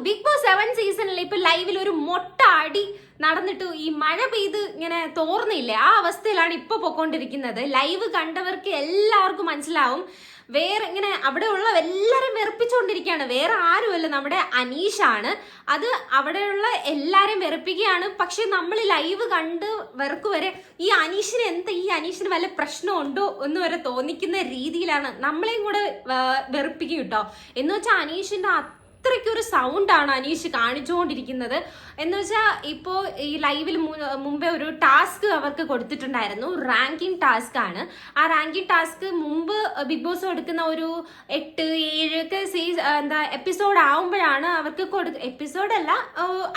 Big boss 7 സീസണിൽ ഇപ്പൊ ലൈവിൽ ഒരു മൊട്ട അടി നടന്നിട്ട് ഈ മഴ പെയ്ത് ഇങ്ങനെ തോർന്നില്ലേ, ആ അവസ്ഥയിലാണ് ഇപ്പൊ പൊക്കോണ്ടിരിക്കുന്നത്. ലൈവ് കണ്ടവർക്ക് എല്ലാവർക്കും മനസ്സിലാവും. വേറെ ഇങ്ങനെ അവിടെ ഉള്ള എല്ലാരും വെറുപ്പിച്ചുകൊണ്ടിരിക്കുകയാണ്. വേറെ ആരുമല്ല, നമ്മുടെ അനീഷാണ്. അത് അവിടെയുള്ള എല്ലാരും വെറുപ്പിക്കുകയാണ്. പക്ഷെ നമ്മൾ ലൈവ് കണ്ട് വെറുക്കുവരെ ഈ അനീഷിന് വല്ല പ്രശ്നമുണ്ടോ എന്ന് വരെ തോന്നിക്കുന്ന രീതിയിലാണ് നമ്മളെയും കൂടെ വെറുപ്പിക്കും കേട്ടോ. എന്ന് വെച്ചാൽ അനീഷിന്റെ അത്രയ്ക്കൊരു സൗണ്ടാണ് അനീഷ് കാണിച്ചുകൊണ്ടിരിക്കുന്നത്. എന്ന് വെച്ചാൽ ഇപ്പോൾ ഈ ലൈവിൽ മുമ്പേ ഒരു ടാസ്ക് അവർക്ക് കൊടുത്തിട്ടുണ്ടായിരുന്നു. റാങ്കിങ് ടാസ്ക് ആണ്. ആ റാങ്കിങ് ടാസ്ക് മുമ്പ് ബിഗ് ബോസ് കൊടുക്കുന്ന ഒരു 8-7 ഒക്കെ എപ്പിസോഡ് ആവുമ്പോഴാണ് അവർക്ക് എപ്പിസോഡല്ല,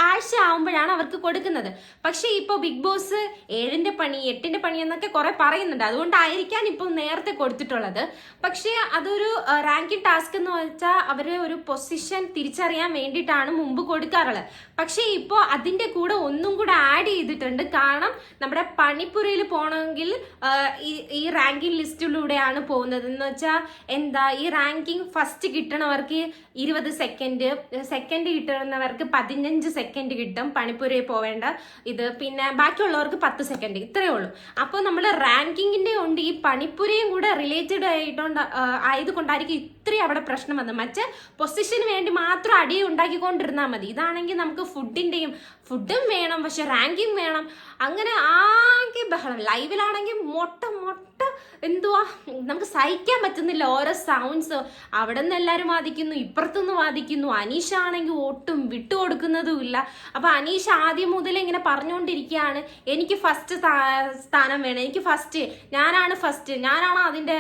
ആഴ്ച ആവുമ്പോഴാണ് അവർക്ക് കൊടുക്കുന്നത്. പക്ഷെ ഇപ്പോൾ ബിഗ് ബോസ് 7ന്റെ പണി 8ന്റെ പണി എന്നൊക്കെ കുറെ പറയുന്നുണ്ട്. അതുകൊണ്ടായിരിക്കാൻ ഇപ്പോൾ നേരത്തെ കൊടുത്തിട്ടുള്ളത്. പക്ഷെ അതൊരു റാങ്കിങ് ടാസ്ക് എന്ന് വെച്ചാൽ അവര് ഒരു പൊസിഷൻ തിരിച്ചറിയാൻ വേണ്ടിയിട്ടാണ് മുമ്പ് കൊടുക്കാറുള്ളത്. പക്ഷെ ഇപ്പോൾ അതിന്റെ കൂടെ ഒന്നും കൂടെ ആഡ് ചെയ്തിട്ടുണ്ട്. കാരണം നമ്മുടെ പണിപ്പുരയിൽ പോകണമെങ്കിൽ ഈ റാങ്കിങ് ലിസ്റ്റിലൂടെയാണ് പോകുന്നത്. എന്ന് വെച്ചാൽ ഈ റാങ്കിങ് ഫസ്റ്റ് കിട്ടണവർക്ക് 20 സെക്കൻഡ് കിട്ടുന്നവർക്ക് 15 സെക്കൻഡ് കിട്ടും പണിപ്പുരയിൽ പോവേണ്ട ഇത്. പിന്നെ ബാക്കിയുള്ളവർക്ക് 10 സെക്കൻഡ്, ഇത്രയേ ഉള്ളൂ. അപ്പോൾ നമ്മൾ റാങ്കിങ്ങിന്റെ കൊണ്ട് ഈ പണിപ്പുരയും കൂടെ റിലേറ്റഡ് ആയതുകൊണ്ടായിരിക്കും ഇത്രയും അവിടെ പ്രശ്നം വന്നത്. മറ്റേ പൊസിഷന് വേണ്ടി മാത്രം അടിയെ ഉണ്ടാക്കിക്കൊണ്ടിരുന്നാൽ മതി. ഇതാണെങ്കിൽ നമുക്ക് ഫുഡും വേണം, പക്ഷെ റാങ്കിങ് വേണം. അങ്ങനെ ആകെ ബഹളം. ലൈവിലാണെങ്കിൽ മൊട്ട എന്തുവാ, നമുക്ക് സഹിക്കാൻ പറ്റുന്നില്ല ഓരോ സൗണ്ട്സ്. അവിടെ നിന്ന് എല്ലാവരും വാദിക്കുന്നു, ഇപ്പുറത്തുനിന്ന് വാദിക്കുന്നു. അനീഷ ആണെങ്കിൽ ഒട്ടും വിട്ടുകൊടുക്കുന്നതും ഇല്ല. അപ്പൊ അനീഷ ആദ്യം മുതലേ ഇങ്ങനെ പറഞ്ഞുകൊണ്ടിരിക്കുകയാണ്, എനിക്ക് ഫസ്റ്റ് സ്ഥാനം വേണം, എനിക്ക് ഫസ്റ്റ്, ഞാനാണ് അതിന്റെ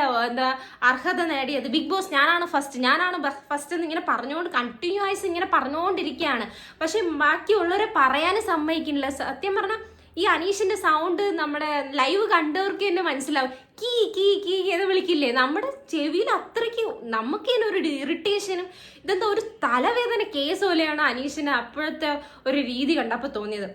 അർഹത നേടിയത്, ബിഗ് ബോസ് ഞാനാണ് ഫസ്റ്റ് എന്ന് ഇങ്ങനെ പറഞ്ഞുകൊണ്ട് കണ്ടിന്യൂസ് ഇങ്ങനെ പറഞ്ഞുകൊണ്ടിരിക്കുകയാണ്. പക്ഷെ ബാക്കിയുള്ളവരെ പറയാനും സമ്മതിക്കുന്നില്ല. സത്യം പറഞ്ഞാൽ ഈ അനീഷിന്റെ സൗണ്ട് നമ്മുടെ ലൈവ് കണ്ടവർക്ക് തന്നെ മനസ്സിലാവും. കീ കീ കീ എന്ന് വിളിക്കില്ലേ, നമ്മുടെ ചെവിയിൽ അത്രയ്ക്ക് നമുക്ക് തന്നെ ഒരു ഇറിറ്റേഷനും ഇതെന്താ ഒരു തലവേദന കേസ് പോലെയാണ് അനീഷിന് അപ്പോഴത്തെ ഒരു രീതി കണ്ടപ്പോൾ തോന്നിയത്.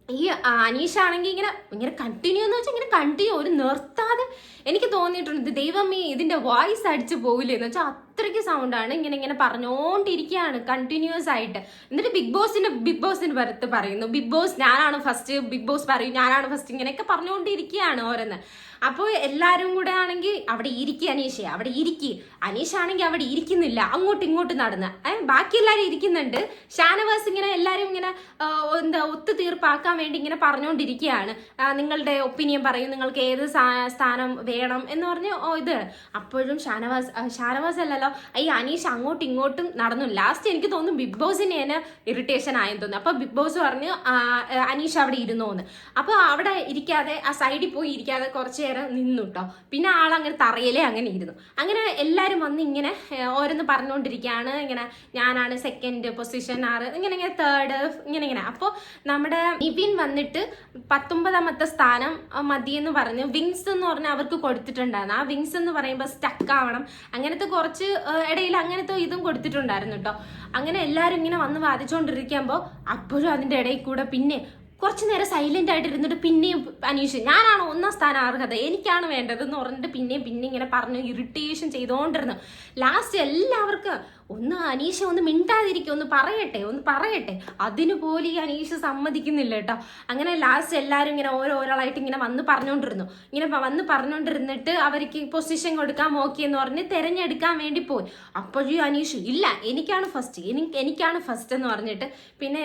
ഈ അനീഷാണെങ്കിൽ ഇങ്ങനെ കണ്ടിന്യൂ എന്ന് വെച്ചാൽ ഇങ്ങനെ കണ്ടിന്യൂ ഒരു നിർത്താതെ എനിക്ക് തോന്നിയിട്ടുണ്ട്, ദൈവമേ ഇതിന്റെ വോയിസ് അടിച്ചു പോകില്ലേ എന്ന് വെച്ചാൽ അത്രയ്ക്ക് സൗണ്ടാണ്. ഇങ്ങനെ പറഞ്ഞുകൊണ്ടിരിക്കുകയാണ് കണ്ടിന്യൂസ് ആയിട്ട്. എന്നിട്ട് ബിഗ് ബോസിന് പുറത്ത് പറയുന്നു, ബിഗ് ബോസ് ഞാനാണ് ഫസ്റ്റ്, ബിഗ് ബോസ് പറയും ഞാനാണ് ഫസ്റ്റ്, ഇങ്ങനെയൊക്കെ പറഞ്ഞുകൊണ്ടിരിക്കുകയാണ് ഓരോന്ന്. അപ്പോൾ എല്ലാവരും കൂടെ ആണെങ്കിൽ അവിടെ ഇരിക്കുക അനീഷാണെങ്കിൽ അവിടെ ഇരിക്കുന്നില്ല, അങ്ങോട്ടും ഇങ്ങോട്ടും നടന്ന്. ബാക്കി എല്ലാവരും ഇരിക്കുന്നുണ്ട്. ഷാനവാസ് എല്ലാവരും ഒത്തുതീർപ്പാക്കാൻ വേണ്ടി ഇങ്ങനെ പറഞ്ഞുകൊണ്ടിരിക്കുകയാണ്. നിങ്ങളുടെ ഒപ്പീനിയൻ പറയും, നിങ്ങൾക്ക് ഏത് സ്ഥാനം വേണം എന്ന് പറഞ്ഞ് ഇത്. അപ്പോഴും ഷാനവാസ് അല്ലല്ലോ, ഈ അനീഷ് അങ്ങോട്ടും ഇങ്ങോട്ടും നടന്നു. ലാസ്റ്റ് എനിക്ക് തോന്നുന്നു ബിഗ് ബോസിന് തന്നെ ഇറിറ്റേഷൻ ആയെന്ന് തോന്നുന്നു. അപ്പൊ ബിഗ് ബോസ് പറഞ്ഞു അനീഷ് അവിടെ ഇരുന്നോന്ന്. അപ്പൊ അവിടെ ഇരിക്കാതെ ആ സൈഡിൽ പോയി ഇരിക്കാതെ കുറച്ച് നേരം നിന്നു കേട്ടോ. പിന്നെ ആളങ്ങനെ തറയിലേ അങ്ങനെ ഇരുന്നു. അങ്ങനെ എല്ലാവരും വന്ന് ഇങ്ങനെ ഓരോന്ന് പറഞ്ഞുകൊണ്ടിരിക്കുകയാണ്. ഞാനാണ് സെക്കൻഡ് പൊസിഷൻ, ഇങ്ങനെ തേർഡ്, ഇങ്ങനെ. അപ്പോൾ നമ്മുടെ നിവിൻ വന്നിട്ട് 19ാമത്തെ സ്ഥാനം മതിയെന്ന് പറഞ്ഞു. വിങ്സ് എന്ന് പറഞ്ഞാൽ അവർക്ക് കൊടുത്തിട്ടുണ്ടായിരുന്നു. ആ വിങ്സ് എന്ന് പറയുമ്പോൾ സ്റ്റക്ക് ആവണം, അങ്ങനത്തെ കുറച്ച് ഇടയിൽ അങ്ങനത്തെ ഇതും കൊടുത്തിട്ടുണ്ടായിരുന്നു കേട്ടോ. അങ്ങനെ എല്ലാവരും ഇങ്ങനെ വന്ന് വാദിച്ചുകൊണ്ടിരിക്കുമ്പോൾ അപ്പോഴും അതിൻ്റെ ഇടയിൽ കൂടെ പിന്നെ കുറച്ചു നേരം സൈലന്റ് ആയിട്ട് ഇരുന്നിട്ട് പിന്നെയും അനീഷ് ഞാനാണ് 1ാം സ്ഥാനം അർഹത, എനിക്കാണ് വേണ്ടതെന്ന് പറഞ്ഞിട്ട് പിന്നെ ഇങ്ങനെ പറഞ്ഞു ഇറിറ്റേഷൻ ചെയ്തുകൊണ്ടിരുന്നു. ലാസ്റ്റ് എല്ലാവർക്കും അനീഷ ഒന്ന് മിണ്ടാതിരിക്കും, ഒന്ന് പറയട്ടെ. അതിന് പോലും ഈ അനീഷ് സമ്മതിക്കുന്നില്ല കേട്ടോ. അങ്ങനെ ലാസ്റ്റ് എല്ലാവരും ഇങ്ങനെ ഓരോരാളായിട്ട് ഇങ്ങനെ വന്ന് പറഞ്ഞുകൊണ്ടിരുന്നിട്ട് അവർക്ക് പൊസിഷൻ കൊടുക്കാൻ നോക്കിയെന്ന് പറഞ്ഞ് തിരഞ്ഞെടുക്കാൻ വേണ്ടി പോയി. അപ്പോഴും അനീഷ് ഇല്ല, എനിക്കാണ് ഫസ്റ്റ് എന്ന് പറഞ്ഞിട്ട്. പിന്നെ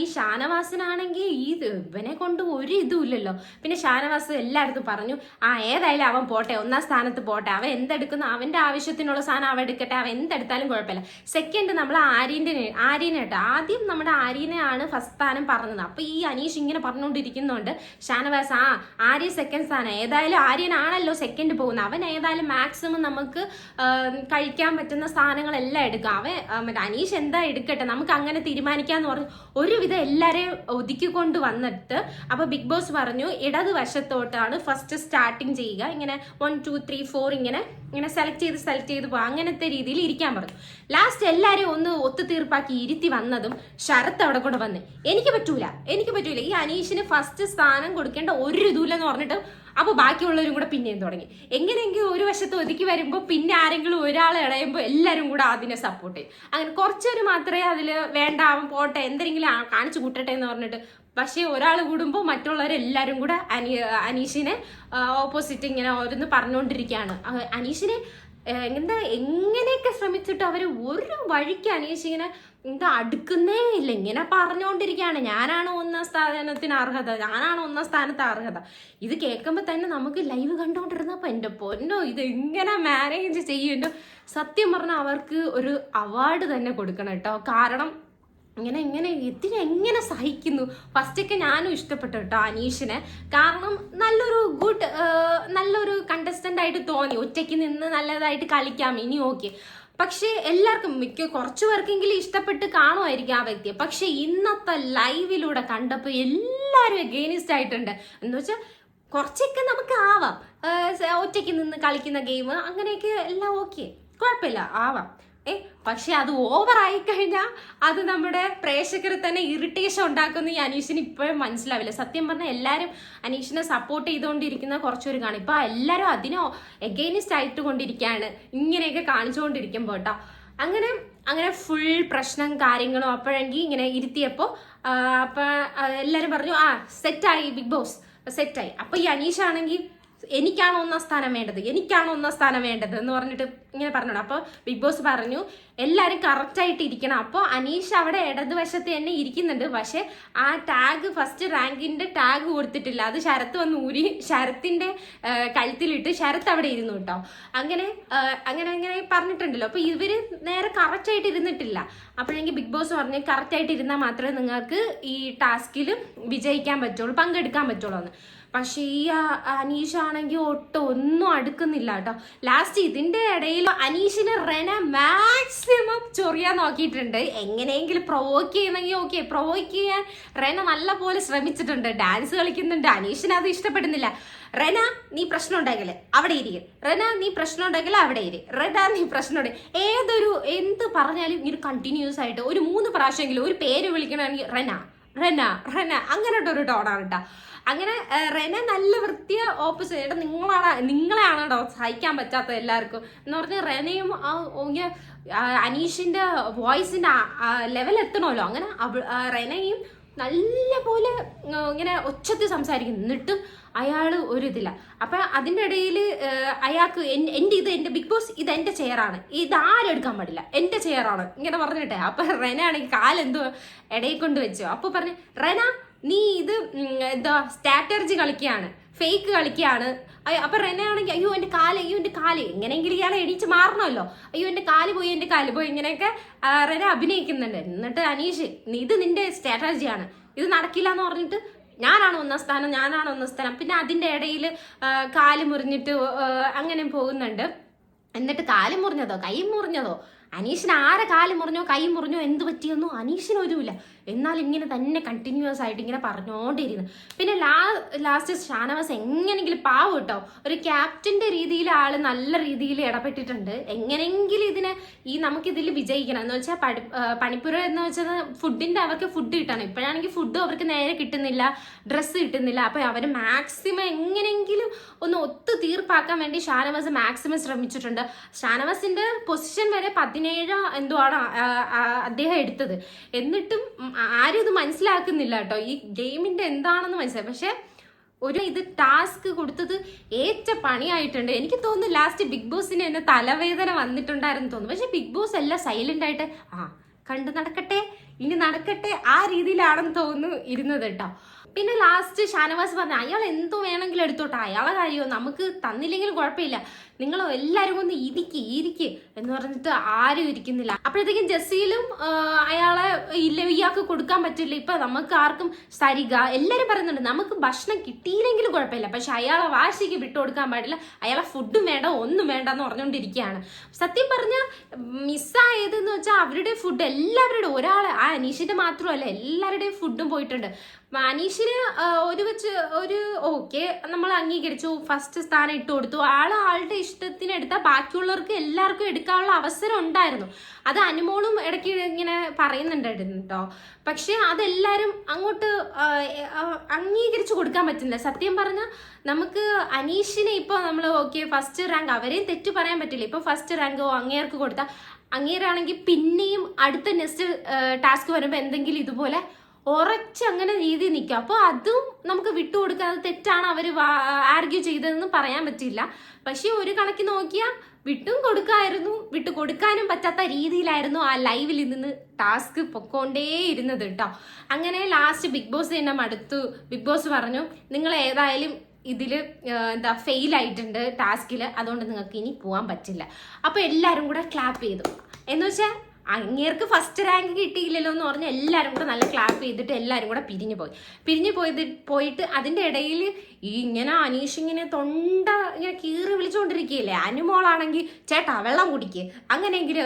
ഈ ഷാനവാസിനാണെങ്കിൽ ഇവനെ കൊണ്ട് ഒരു ഇതും ഇല്ലല്ലോ. പിന്നെ ഷാനവാസ് എല്ലായിടത്തും പറഞ്ഞു, ഏതായാലും അവൻ പോട്ടെ, 1ാം സ്ഥാനത്ത് പോട്ടെ, അവൻ എന്തെടുക്കുന്നു അവന്റെ ആവശ്യത്തിനുള്ള സാധനം അവൻ എടുക്കട്ടെ, അവൻ എന്തെടുത്താലും കുഴപ്പമില്ല. സെക്കൻഡ് നമ്മൾ ആര്യനെ കേട്ടോ. ആദ്യം നമ്മുടെ ആര്യനെയാണ് ഫസ്റ്റ് സ്ഥാനം പറഞ്ഞത്. അപ്പൊ ഈ അനീഷ് ഇങ്ങനെ പറഞ്ഞുകൊണ്ടിരിക്കുന്നുണ്ട് ഷാനവാസ് ആര്യ സെക്കൻഡ് സ്ഥാനം, ഏതായാലും ആര്യനാണല്ലോ സെക്കൻഡ് പോകുന്നത്, അവൻ ഏതായാലും മാക്സിമം നമുക്ക് കഴിക്കാൻ പറ്റുന്ന സ്ഥാനങ്ങളെല്ലാം എടുക്കാം, അവൻ അനീഷ് എന്താ എടുക്കട്ടെ, നമുക്ക് അങ്ങനെ തീരുമാനിക്കാന്ന് പറഞ്ഞു ഒരുവിധം എല്ലാരെയും ഒതുക്കിക്കൊണ്ട് വന്നിട്ട്. അപ്പൊ ബിഗ് ബോസ് പറഞ്ഞു ഇടതുവശത്തോട്ടാണ് ഫസ്റ്റ് സ്റ്റാർട്ടിങ് ചെയ്യുക, 1 2 3 4 ഇങ്ങനെ ഇങ്ങനെ സെലക്ട് ചെയ്ത് പോകാം, അങ്ങനത്തെ രീതിയിൽ ഇരിക്കാൻ പറഞ്ഞു. ലാസ്റ്റ് എല്ലാവരും ഒന്ന് ഒത്തുതീർപ്പാക്കി ഇരുത്തി വന്നതും ശരത്ത് അവിടെ കൂടെ വന്ന് എനിക്ക് പറ്റൂല, ഈ അനീഷിന് ഫസ്റ്റ് സ്ഥാനം കൊടുക്കേണ്ട ഒരു ഇതുമില്ലെന്ന് പറഞ്ഞിട്ട് അപ്പോൾ ബാക്കിയുള്ളവരും കൂടെ പിന്നെയും തുടങ്ങി. എങ്ങനെയെങ്കിലും ഒരു വശത്ത് ഒതുക്കി വരുമ്പോൾ പിന്നെ ആരെങ്കിലും ഒരാൾ ഇടയുമ്പോൾ എല്ലാവരും കൂടെ അതിനെ സപ്പോർട്ട് ചെയ്യും. അങ്ങനെ കുറച്ചൊരു മാത്രമേ അതിൽ വേണ്ട അവൻ പോട്ടെ എന്തെങ്കിലും കാണിച്ചു കൂട്ടട്ടെ എന്ന് പറഞ്ഞിട്ട്, പക്ഷേ ഒരാൾ കൂടുമ്പോൾ മറ്റുള്ളവരെല്ലാവരും കൂടെ അനീഷിനെ ഓപ്പോസിറ്റ് ഇങ്ങനെ ഓരോന്ന് പറഞ്ഞുകൊണ്ടിരിക്കുകയാണ്. അനീഷിനെ എങ്ങനെയൊക്കെ ശ്രമിച്ചിട്ട് അവർ ഒരു വഴിക്ക് അനീഷ് ഇങ്ങനെ അടുക്കുന്നേ ഇല്ല, ഇങ്ങനെ പറഞ്ഞുകൊണ്ടിരിക്കുകയാണ് ഞാനാണ് ഒന്നാം സ്ഥാനത്തിന് അർഹത, ഇത് കേൾക്കുമ്പോൾ തന്നെ നമുക്ക് ലൈവ് കണ്ടുകൊണ്ടിരുന്നപ്പോൾ എൻ്റെ പൊന്നോ ഇത് എങ്ങനെ മാനേജ് ചെയ്യുമല്ലോ. സത്യം പറഞ്ഞാൽ അവർക്ക് ഒരു അവാർഡ് തന്നെ കൊടുക്കണം കേട്ടോ. കാരണം എങ്ങനെ സഹിക്കുന്നു. ഫസ്റ്റൊക്കെ ഞാനും ഇഷ്ടപ്പെട്ടു കേട്ടോ അനീഷിനെ, കാരണം നല്ലൊരു കണ്ടസ്റ്റന്റ് ആയിട്ട് തോന്നി, ഒറ്റയ്ക്ക് നിന്ന് നല്ലതായിട്ട് കളിക്കാം ഇനി ഓക്കെ. പക്ഷെ എല്ലാവർക്കും കുറച്ചു പേർക്കെങ്കിലും ഇഷ്ടപ്പെട്ട് കാണുമായിരിക്കും ആ വ്യക്തിയെ. പക്ഷെ ഇന്നത്തെ ലൈവിലൂടെ കണ്ടപ്പോൾ എല്ലാവരും എഗെയിനിസ്റ്റ് ആയിട്ടുണ്ട്. എന്ന് വെച്ചാൽ കുറച്ചൊക്കെ നമുക്ക് ആവാം, ഒറ്റയ്ക്ക് നിന്ന് കളിക്കുന്ന ഗെയിം അങ്ങനെയൊക്കെ എല്ലാം ഓക്കെ, കുഴപ്പമില്ല ആവാം. പക്ഷെ അത് ഓവറായി കഴിഞ്ഞാൽ അത് നമ്മുടെ പ്രേക്ഷകർ തന്നെ ഇറിറ്റേഷൻ ഉണ്ടാക്കുന്ന ഈ അനീഷിന് ഇപ്പോഴും മനസ്സിലാവില്ല. സത്യം പറഞ്ഞാൽ എല്ലാവരും അനീഷിനെ സപ്പോർട്ട് ചെയ്തുകൊണ്ടിരിക്കുന്ന കുറച്ചൊരു കാണും. ഇപ്പൊ എല്ലാവരും അതിനെ എഗെയിനിസ്റ്റ് ആയിട്ട് കൊണ്ടിരിക്കുകയാണ് ഇങ്ങനെയൊക്കെ കാണിച്ചുകൊണ്ടിരിക്കുമ്പോൾ കേട്ടോ. അങ്ങനെ ഫുൾ പ്രശ്നം കാര്യങ്ങളും അപ്പോഴെങ്കിൽ ഇങ്ങനെ ഇരുത്തിയപ്പോൾ അപ്പൊ എല്ലാവരും പറഞ്ഞു സെറ്റായി ബിഗ് ബോസ് സെറ്റായി. അപ്പൊ ഈ അനീഷാണെങ്കിൽ എനിക്കാണോ ഒന്നാം സ്ഥാനം വേണ്ടത് എന്ന് പറഞ്ഞിട്ട് ഇങ്ങനെ പറഞ്ഞോളൂ. അപ്പോൾ ബിഗ് ബോസ് പറഞ്ഞു എല്ലാവരും കറക്റ്റായിട്ട് ഇരിക്കണം. അപ്പോൾ അനീഷ് അവിടെ ഇടതുവശത്ത് തന്നെ ഇരിക്കുന്നുണ്ട്, പക്ഷെ ആ ടാഗ് ഫസ്റ്റ് റാങ്കിന്റെ ടാഗ് കൊടുത്തിട്ടില്ല. അത് ശരത്ത് വന്ന് ഊരി ശരത്തിന്റെ കഴുത്തിലിട്ട് ശരത്ത് അവിടെ ഇരുന്നു കേട്ടോ. അങ്ങനെ പറഞ്ഞിട്ടുണ്ടല്ലോ. അപ്പോൾ ഇവര് നേരെ കറക്റ്റായിട്ട് ഇരുന്നിട്ടില്ല. അപ്പോഴെങ്കിൽ ബിഗ് ബോസ് പറഞ്ഞു കറക്റ്റായിട്ട് ഇരുന്നാൽ മാത്രമേ നിങ്ങൾക്ക് ഈ ടാസ്കിൽ വിജയിക്കാൻ പറ്റുള്ളൂ, പങ്കെടുക്കാൻ പറ്റുള്ളൂ എന്ന്. പക്ഷേ ഈ അനീഷാണെങ്കിൽ ഒന്നും അടുക്കുന്നില്ല കേട്ടോ. ലാസ്റ്റ് ഇതിന്റെ ഇടയിൽ അനീഷിന് റെന മാക്സിമം ചൊറിയാൻ നോക്കിയിട്ടുണ്ട്. എങ്ങനെയെങ്കിലും പ്രൊവോക്ക് ചെയ്യുന്നെങ്കിൽ ഓക്കെ, പ്രൊവോക്ക് ചെയ്യാൻ റെന നല്ല പോലെ ശ്രമിച്ചിട്ടുണ്ട്, ഡാൻസ് കളിക്കുന്നുണ്ട്. അനീഷിന് അത് ഇഷ്ടപ്പെടുന്നില്ല. റെന നീ പ്രശ്നം ഉണ്ടാക്കല്ലേ അവിടെ ഇരിക്കും, റെന നീ പ്രശ്നം ഉണ്ടാക്കല്ലേ അവിടെ ഇരി, റെന നീ പ്രശ്നം എന്ത് പറഞ്ഞാലും ഇങ്ങനെ കണ്ടിന്യൂസ് ആയിട്ട് ഒരു 3 പ്രാവശ്യമെങ്കിലും ഒരു പേര് വിളിക്കണമെങ്കിൽ റെന അങ്ങനത്തെ ഒരു ടോണാണ് കേട്ടോ. അങ്ങനെ റെന നല്ല വൃത്തിയ ഓപ്പോസിറ്റ് നിങ്ങളെയാണ് കേട്ടോ സഹിക്കാൻ പറ്റാത്തത് എല്ലാവർക്കും എന്ന് പറഞ്ഞ് റെനയും അനീഷിന്റെ വോയിസിന്റെ ലെവൽ എത്തണമല്ലോ. അങ്ങനെ റെനയും നല്ല പോലെ ഇങ്ങനെ ഒച്ചത്തിൽ സംസാരിക്കുന്നു, എന്നിട്ടും അയാൾ ഒരു ഇതില്ല. അപ്പൊ അതിൻ്റെ ഇടയിൽ അയാൾക്ക് എന്റെ ബിഗ് ബോസ് ഇത് എന്റെ ചെയറാണ്, ഇത് ആരും എടുക്കാൻ പാടില്ല, എന്റെ ചെയറാണ് ഇങ്ങനെ പറഞ്ഞിട്ടെ. അപ്പൊ റെന ആണെങ്കിൽ കാലെന്തോ ഇടയിൽ കൊണ്ട് വെച്ചു. അപ്പൊ പറഞ്ഞു റെന നീ ഇത് സ്ട്രാറ്റജി കളിക്കുകയാണ്, ഫേക്ക് കളിക്കുകയാണ്. അപ്പൊ റെന ആണെങ്കിൽ അയ്യോ എന്റെ കാല് എങ്ങനെയെങ്കിലും ഇയാളെ എണീച്ച് മാറണമല്ലോ, അയ്യോ എന്റെ കാല് പോയി ഇങ്ങനെയൊക്കെ റെന അഭിനയിക്കുന്നുണ്ട്. എന്നിട്ട് അനീഷ് ഇത് നിന്റെ സ്ട്രാറ്റജിയാണ്, ഇത് നടക്കില്ല എന്ന് പറഞ്ഞിട്ട് ഞാനാണ് ഒന്നാം സ്ഥാനം. പിന്നെ അതിന്റെ ഇടയിൽ കാല് മുറിഞ്ഞിട്ട് അങ്ങനെ പോകുന്നുണ്ട്. എന്നിട്ട് കാല് മുറിഞ്ഞതോ കൈ മുറിഞ്ഞതോ അനീഷിന് ആരെ കാല് മുറിഞ്ഞോ കൈ മുറിഞ്ഞോ എന്ത് പറ്റിയൊന്നും അനീഷിന് ഒരുമില്ല. എന്നാൽ ഇങ്ങനെ തന്നെ കണ്ടിന്യൂസ് ആയിട്ട് ഇങ്ങനെ പറഞ്ഞുകൊണ്ടിരുന്നു. പിന്നെ ലാസ്റ്റ് ഷാനവാസ് എങ്ങനെയെങ്കിലും പാവം കേട്ടോ, ഒരു ക്യാപ്റ്റന്റെ രീതിയിൽ ആള് നല്ല രീതിയിൽ ഇടപെട്ടിട്ടുണ്ട്. എങ്ങനെയെങ്കിലും നമുക്കിതിൽ വിജയിക്കണം എന്ന് വെച്ചാൽ പണിപ്പുര എന്ന് വെച്ചാൽ ഫുഡിന്റെ അവർക്ക് ഫുഡ് കിട്ടണം. ഇപ്പോഴാണെങ്കിൽ ഫുഡ് അവർക്ക് നേരെ കിട്ടുന്നില്ല, ഡ്രസ്സ് കിട്ടുന്നില്ല. അപ്പൊ അവര് മാക്സിമം എങ്ങനെയെങ്കിലും ഒന്ന് ഒത്തു തീർപ്പാക്കാൻ വേണ്ടി ഷാനവാസ് മാക്സിമം ശ്രമിച്ചിട്ടുണ്ട്. ഷാനവാസിന്റെ പൊസിഷൻ വരെ 17 എന്തോ ആണ് അദ്ദേഹം എടുത്തത്. എന്നിട്ടും ആരും ഇത് മനസ്സിലാക്കുന്നില്ല കേട്ടോ, ഈ ഗെയിമിന്റെ എന്താണെന്ന് മനസ്സിലായി. പക്ഷെ ഇത് ടാസ്ക് കൊടുത്തത് ഏറ്റ പണിയായിട്ടുണ്ട്. എനിക്ക് തോന്നുന്നു ലാസ്റ്റ് ബിഗ് ബോസിന് എന്നെ തലവേദന വന്നിട്ടുണ്ടായിരുന്നു തോന്നുന്നു. പക്ഷെ ബിഗ് ബോസ് എല്ലാം സൈലന്റ് ആയിട്ട് കണ്ടു നടക്കട്ടെ ആ രീതിയിലാണെന്ന് തോന്നുന്നു ഇരുന്നത് കേട്ടോ. പിന്നെ ലാസ്റ്റ് ഷാനവാസ് പറഞ്ഞു അയാൾ എന്തോ വേണമെങ്കിലും എടുത്തോട്ടെ, അയാളെ കാര്യമോ നമുക്ക് തന്നില്ലെങ്കിലും കുഴപ്പമില്ല, നിങ്ങൾ എല്ലാവരും ഒന്ന് ഇരിക്ക് എന്ന് പറഞ്ഞിട്ട് ആരും ഇരിക്കുന്നില്ല. അപ്പോഴത്തേക്കും ജസീലും അയാളെ ഇയാൾക്ക് കൊടുക്കാൻ പറ്റില്ല, ഇപ്പൊ നമുക്ക് ആർക്കും സരിക എല്ലാരും പറയുന്നുണ്ട് നമുക്ക് ഭക്ഷണം കിട്ടിയില്ലെങ്കിലും കുഴപ്പമില്ല, പക്ഷെ അയാളെ വാശിക്ക് വിട്ടുകൊടുക്കാൻ പാടില്ല, അയാളെ ഫുഡും വേണ്ട ഒന്നും വേണ്ട എന്ന് പറഞ്ഞുകൊണ്ടിരിക്കുകയാണ്. സത്യം പറഞ്ഞാൽ മിസ്സായതെന്ന് വെച്ചാൽ അവരുടെ ഫുഡ് എല്ലാവരുടെയും അനീഷിന്റെ മാത്രമല്ല എല്ലാവരുടെയും ഫുഡും പോയിട്ടുണ്ട്. അനീഷ് അനീഷിന് ഒരു ഓക്കെ നമ്മൾ അംഗീകരിച്ചു, ഫസ്റ്റ് സ്ഥാനം ഇട്ട് കൊടുത്തു. ആളുടെ ഇഷ്ടത്തിന് എടുത്താൽ ബാക്കിയുള്ളവർക്ക് എല്ലാവർക്കും എടുക്കാനുള്ള അവസരം ഉണ്ടായിരുന്നു. അത് അനുമോളും ഇടയ്ക്ക് ഇങ്ങനെ പറയുന്നുണ്ടായിരുന്നു കേട്ടോ. പക്ഷെ അതെല്ലാരും അങ്ങോട്ട് അംഗീകരിച്ചു കൊടുക്കാൻ പറ്റുന്നില്ല. സത്യം പറഞ്ഞാൽ നമുക്ക് അനീഷിനെ ഇപ്പൊ നമ്മൾ ഓക്കെ ഫസ്റ്റ് റാങ്ക്, അവരെയും തെറ്റു പറയാൻ പറ്റില്ല. ഇപ്പൊ ഫസ്റ്റ് റാങ്ക് അങ്ങേർക്ക് കൊടുത്താൽ അങ്ങേരാണെങ്കിൽ പിന്നെയും അടുത്ത നെക്സ്റ്റ് ടാസ്ക് വരുമ്പോൾ എന്തെങ്കിലും ഇതുപോലെ ഉറച്ച് അങ്ങനെ രീതി നിൽക്കും. അപ്പോൾ അതും നമുക്ക് വിട്ടുകൊടുക്കാൻ, അത് തെറ്റാണ് അവർ ആർഗ്യൂ ചെയ്തതെന്ന് പറയാൻ പറ്റില്ല. പക്ഷെ ഒരു കണക്കിന് നോക്കിയാൽ വിട്ടു കൊടുക്കാനും പറ്റാത്ത രീതിയിലായിരുന്നു ആ ലൈവിൽ നിന്ന് ടാസ്ക് പൊക്കോണ്ടേ ഇരുന്നത് കേട്ടോ. അങ്ങനെ ലാസ്റ്റ് ബിഗ് ബോസ് തന്നെ മടുത്തു. ബിഗ് ബോസ് പറഞ്ഞു, നിങ്ങൾ ഏതായാലും ഇതിൽ ഫെയിൽ ആയിട്ടുണ്ട് ടാസ്കിൽ, അതുകൊണ്ട് നിങ്ങൾക്ക് ഇനി പോകാൻ പറ്റില്ല. അപ്പോൾ എല്ലാവരും കൂടെ ക്ലാപ്പ് ചെയ്തു. എന്ന് വെച്ചാൽ അങ്ങേർക്ക് ഫസ്റ്റ് റാങ്ക് കിട്ടിയില്ലല്ലോ എന്ന് പറഞ്ഞ് എല്ലാവരും കൂടെ നല്ല ക്ലാപ്പ് ചെയ്തിട്ട് എല്ലാവരും കൂടെ പിരിഞ്ഞു പോയിട്ട് അതിൻ്റെ ഇടയിൽ ഇങ്ങനെ അനീഷ് ഇങ്ങനെ തൊണ്ട ഇങ്ങനെ കീറി വിളിച്ചുകൊണ്ടിരിക്കുകയില്ലേ. അനുമോളാണെങ്കിൽ ചേട്ടാ വെള്ളം കുടിക്കുക, അങ്ങനെയെങ്കിൽ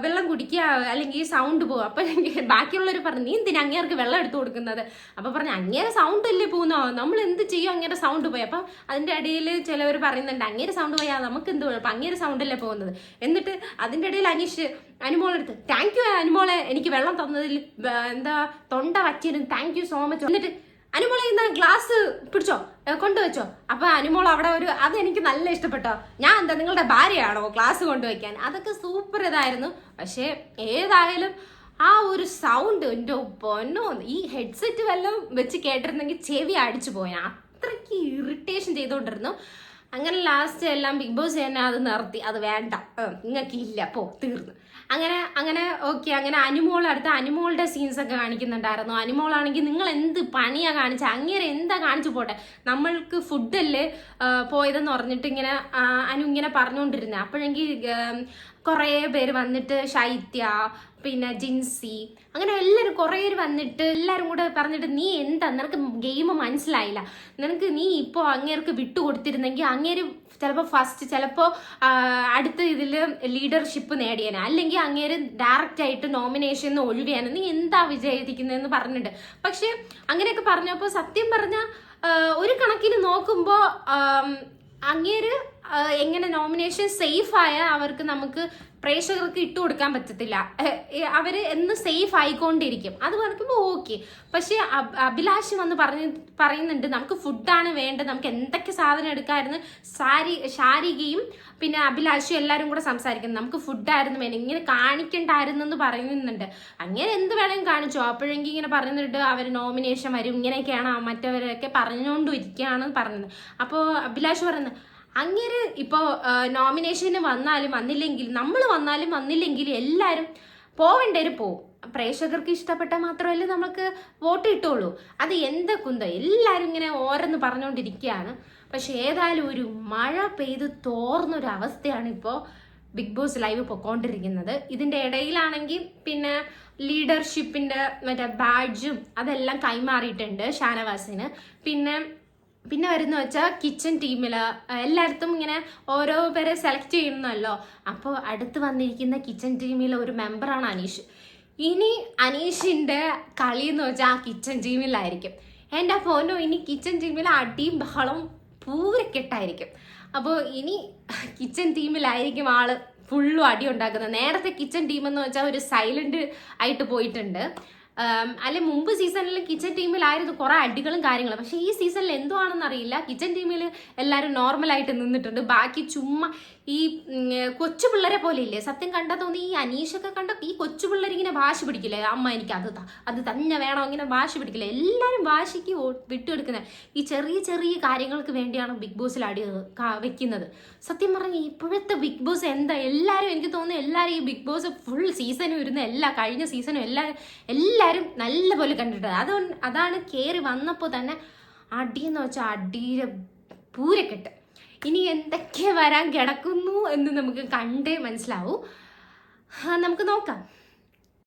വെള്ളം കുടിക്കുക, അല്ലെങ്കിൽ സൗണ്ട് പോകും. അപ്പം ബാക്കിയുള്ളവർ പറഞ്ഞു, നീ എന്തിനാ അങ്ങേർക്ക് വെള്ളം എടുത്തു കൊടുക്കുന്നത്? അപ്പം പറഞ്ഞു, അങ്ങേരെ സൗണ്ട് അല്ലേ പോകുന്നോ, നമ്മൾ എന്ത് ചെയ്യും അങ്ങേരെ സൗണ്ട് പോയി. അപ്പം അതിൻ്റെ ഇടയിൽ ചിലവർ പറയുന്നുണ്ട്, അങ്ങേരെ സൗണ്ട് പോയാൽ നമുക്ക് എന്ത് കുഴപ്പം, അങ്ങേരെ സൗണ്ടല്ലേ പോകുന്നത്. എന്നിട്ട് അതിൻ്റെ ഇടയിൽ അനീഷ് അനുമോളെടുത്ത്, താങ്ക് യു അനുമോളെ, എനിക്ക് വെള്ളം തന്നതിൽ തൊണ്ട വറ്റിയിരുന്നു, താങ്ക് യു സോ മച്ച്. എന്നിട്ട് അനുമോളെ ഇന്ന് ഗ്ലാസ് പിടിച്ചോ, കൊണ്ടുവച്ചോ. അപ്പൊ അനുമോൾ അവിടെ അതെനിക്ക് നല്ല ഇഷ്ടപ്പെട്ടോ. ഞാൻ നിങ്ങളുടെ ഭാര്യയാണോ ഗ്ലാസ് കൊണ്ടുവയ്ക്കാൻ? അതൊക്കെ സൂപ്പർ ഇതായിരുന്നു. പക്ഷെ ഏതായാലും ആ ഒരു സൗണ്ട്, എൻ്റെ പൊന്നോ, ഈ ഹെഡ്സെറ്റ് വല്ലതും വെച്ച് കേട്ടിരുന്നെങ്കിൽ ചെവി അടിച്ചു പോയാൽ അത്രയ്ക്ക് ഇറിറ്റേഷൻ ചെയ്തുകൊണ്ടിരുന്നു. അങ്ങനെ ലാസ്റ്റ് എല്ലാം ബിഗ് ബോസ് തന്നെ അത് നിർത്തി, അത് വേണ്ട, നിങ്ങൾക്ക് ഇല്ല, തീർന്നു. അങ്ങനെ ഓക്കെ. അങ്ങനെ അനുമോളുടെ സീൻസ് ഒക്കെ കാണിക്കുന്നുണ്ടായിരുന്നു. അനുമോളാണെങ്കിൽ നിങ്ങൾ എന്ത് പണിയാ കാണിച്ച, അങ്ങേരെ എന്താ കാണിച്ചു പോട്ടെ, നമ്മൾക്ക് ഫുഡല്ലേ പോയതെന്ന് പറഞ്ഞിട്ട് ഇങ്ങനെ ഇങ്ങനെ പറഞ്ഞുകൊണ്ടിരുന്നത്. അപ്പോഴെങ്കിൽ കുറേ പേര് വന്നിട്ട്, ശൈത്യ, പിന്നെ ജിൻസി, അങ്ങനെ എല്ലാവരും കുറേ പേര് വന്നിട്ട് എല്ലാവരും കൂടെ പറഞ്ഞിട്ട്, നീ എന്താ, നിനക്ക് ഗെയിം മനസ്സിലായില്ല, നീ ഇപ്പോൾ അങ്ങേർക്ക് വിട്ടുകൊടുത്തിരുന്നെങ്കിൽ അങ്ങേര് ചിലപ്പോൾ ഫസ്റ്റ്, ചിലപ്പോൾ അടുത്ത ഇതിൽ ലീഡർഷിപ്പ് നേടിയേനെ, അല്ലെങ്കിൽ അങ്ങേര് ഡയറക്റ്റ് ആയിട്ട് നോമിനേഷൻ ഒഴിവിയാനെ, നീ എന്താ വിചാരിക്കുന്നതെന്ന് പറഞ്ഞിട്ട്. പക്ഷെ അങ്ങനെയൊക്കെ പറഞ്ഞപ്പോൾ സത്യം പറഞ്ഞാൽ ഒരു കണക്കിന് നോക്കുമ്പോൾ അങ്ങേര് എങ്ങനെ നോമിനേഷൻ സേഫ് ആയ അവർക്ക് നമുക്ക് പ്രേക്ഷകർക്ക് ഇട്ട് കൊടുക്കാൻ പറ്റത്തില്ല. അവര് എന്ന് സേഫ് ആയിക്കൊണ്ടിരിക്കും. അത് പറയുമ്പോൾ ഓക്കെ. പക്ഷെ അഭിലാഷ് വന്ന് പറയുന്നുണ്ട്, നമുക്ക് ഫുഡാണ് വേണ്ടത്, നമുക്ക് എന്തൊക്കെ സാധനം എടുക്കാമായിരുന്നു. ശാരികയും പിന്നെ അഭിലാഷും എല്ലാവരും കൂടെ സംസാരിക്കുന്നത്, നമുക്ക് ഫുഡായിരുന്നു വേണം, ഇങ്ങനെ കാണിക്കണ്ടായിരുന്നു എന്ന് പറയുന്നുണ്ട്. അങ്ങനെ എന്ത് വേണമെങ്കിലും കാണിച്ചോ. അപ്പോഴെങ്കിൽ ഇങ്ങനെ പറയുന്നുണ്ട് അവർ നോമിനേഷൻ വരും, ഇങ്ങനെയൊക്കെയാണ് മറ്റവരൊക്കെ പറഞ്ഞുകൊണ്ടിരിക്കുകയാണ് പറഞ്ഞത്. അപ്പോൾ അഭിലാഷ് പറയുന്നത്, അങ്ങേര് ഇപ്പോൾ നോമിനേഷന് വന്നാലും വന്നില്ലെങ്കിൽ, നമ്മൾ വന്നാലും വന്നില്ലെങ്കിൽ എല്ലാവരും പോവേണ്ടവർ പോവും. പ്രേക്ഷകർക്ക് ഇഷ്ടപ്പെട്ട മാത്രമല്ലേ നമുക്ക് വോട്ട് കിട്ടുള്ളൂ. അത് എന്തൊക്കെ എല്ലാവരും ഇങ്ങനെ ഓരോന്ന് പറഞ്ഞുകൊണ്ടിരിക്കുകയാണ്. പക്ഷെ ഏതായാലും ഒരു മഴ പെയ്ത് തോർന്നൊരു അവസ്ഥയാണ് ഇപ്പോൾ ബിഗ് ബോസ് ലൈവ് പൊക്കോണ്ടിരിക്കുന്നത്. ഇതിൻ്റെ ഇടയിലാണെങ്കിൽ പിന്നെ ലീഡർഷിപ്പിൻ്റെ മറ്റേ ബാഡ്ജും അതെല്ലാം കൈമാറിയിട്ടുണ്ട് ഷാനവാസിന്. പിന്നെ വരുന്ന വെച്ചാൽ കിച്ചൺ ടീമിൽ എല്ലായിടത്തും ഇങ്ങനെ ഓരോ പേരെ സെലക്ട് ചെയ്യുന്നല്ലോ. അപ്പോൾ അടുത്ത് വന്നിരിക്കുന്ന കിച്ചൺ ടീമിലെ ഒരു മെമ്പറാണ് അനീഷ്. ഇനി അനീഷിൻ്റെ കളി എന്ന് വെച്ചാൽ ആ കിച്ചൺ ടീമിലായിരിക്കും. എൻ്റെ ഫോനോ ഇനി കിച്ചൺ ടീമിൽ അടിയും ബഹളവും പൂരക്കെട്ടായിരിക്കും. അപ്പോൾ ഇനി കിച്ചൺ ടീമിലായിരിക്കും ആള് ഫുള്ളും അടി ഉണ്ടാക്കുന്നത്. നേരത്തെ കിച്ചൺ ടീമെന്ന് വെച്ചാൽ ഒരു സൈലന്റ് ആയിട്ട് പോയിട്ടുണ്ട്. അല്ലെ മുമ്പ് സീസണിൽ കിച്ചൺ ടീമിലായിരുന്നു കുറെ അടികളും കാര്യങ്ങളും. പക്ഷെ ഈ സീസണിൽ എന്തോ ആണെന്ന് അറിയില്ല, കിച്ചൺ ടീമിൽ എല്ലാവരും നോർമലായിട്ട് നിന്നിട്ടുണ്ട്. ബാക്കി ചുമ്മാ ഈ കൊച്ചു പിള്ളേരെ പോലെ ഇല്ലേ, സത്യം കണ്ടാൽ തോന്നി ഈ അനീഷൊക്കെ കണ്ട ഈ കൊച്ചു പിള്ളേരിങ്ങനെ വാശി പിടിക്കില്ലേ, അമ്മ എനിക്ക് അത് തന്നെ വേണം, ഇങ്ങനെ വാശി പിടിക്കില്ലേ. എല്ലാവരും വാശിക്ക് വിട്ടുകൊടുക്കുന്നത് ഈ ചെറിയ ചെറിയ കാര്യങ്ങൾക്ക് വേണ്ടിയാണ് ബിഗ് ബോസിൽ അടി വെക്കുന്നത്. സത്യം പറഞ്ഞാൽ ഇപ്പോഴത്തെ ബിഗ് ബോസ് എന്താ, എല്ലാവരും എനിക്ക് തോന്നുന്നു എല്ലാവരും ഈ ബിഗ് ബോസ് ഫുൾ സീസണും ഇരുന്ന് കഴിഞ്ഞ സീസണും എല്ലാവരും നല്ലപോലെ കണ്ടിട്ടുണ്ട്. അതാണ് കയറി വന്നപ്പോൾ തന്നെ അടിയെന്ന് വെച്ചാൽ അടിയുടെ പൂരക്കെട്ട്. ഇനി എന്തൊക്കെ വരാൻ കിടക്കുന്നു എന്ന് നമുക്ക് കണ്ടേ മനസ്സിലാവൂ. നമുക്ക് നോക്കാം.